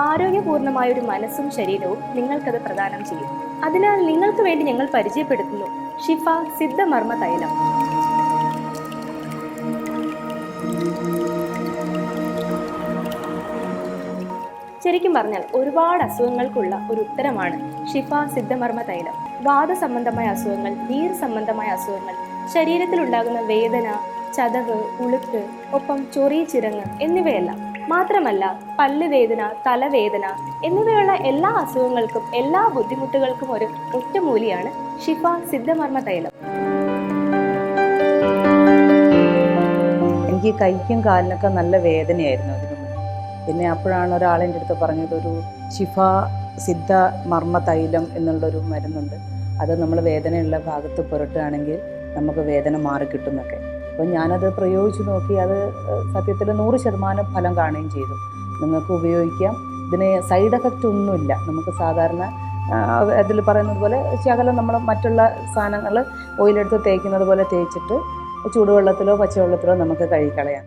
ആരോഗ്യപൂർണമായ ഒരു മനസ്സും ശരീരവും നിങ്ങൾക്കത് പ്രദാനം ചെയ്യും. അതിനാൽ നിങ്ങൾക്ക് വേണ്ടി ഞങ്ങൾ പരിചയപ്പെടുത്തുന്നു ഷിഫ സിദ്ധമർമ്മ തൈലം. ശരിക്കും പറഞ്ഞാൽ ഒരുപാട് അസുഖങ്ങൾക്കുള്ള ഒരു ഉത്തരമാണ് ഷിഫ സിദ്ധമർമ്മ തൈലം. വാദസംബന്ധമായ അസുഖങ്ങൾ, നീർ സംബന്ധമായ അസുഖങ്ങൾ, ശരീരത്തിലുണ്ടാകുന്ന വേദന, ചതവ്, ഉളുക്ക്, ഒപ്പം ചൊറി, ചിരങ്ങ് എന്നിവയെല്ലാം മാത്രമല്ല പല്ലുവേദന, തലവേദന എന്നിവയുള്ള എല്ലാ അസുഖങ്ങൾക്കും എല്ലാ ബുദ്ധിമുട്ടുകൾക്കും ഒരു ഒറ്റമൂലിയാണ് ഷിഫ സിദ്ധമർമ്മ തൈലം. എനിക്ക് കൈക്കും കാലിനൊക്കെ നല്ല വേദനയായിരുന്നു അതിനു മുന്നേ. പിന്നെ അപ്പോഴാണ് ഒരാളെൻ്റെ അടുത്ത് പറഞ്ഞത് ഒരു ഷിഫ സിദ്ധ മർമ്മ തൈലം എന്നുള്ളൊരു മരുന്നുണ്ട്, അത് നമ്മൾ വേദനയുള്ള ഭാഗത്ത് പുരട്ടുകയാണെങ്കിൽ നമുക്ക് വേദന മാറിക്കിട്ടുന്നൊക്കെ. അപ്പോൾ ഞാനത് പ്രയോഗിച്ച് നോക്കി, അത് സത്യത്തിൽ 100% ഫലം കാണുകയും ചെയ്തു. നിങ്ങൾക്ക് ഉപയോഗിക്കാം, ഇതിന് സൈഡ് എഫക്റ്റ് ഒന്നുമില്ല. നമുക്ക് സാധാരണ അതിൽ പറയുന്നത് പോലെ ശകലം നമ്മൾ മറ്റുള്ള സാധനങ്ങൾ ഓയിലെടുത്ത് തേക്കുന്നത് പോലെ തേച്ചിട്ട് ചൂടുവെള്ളത്തിലോ പച്ചവെള്ളത്തിലോ നമുക്ക് കഴുകിക്കളയാം.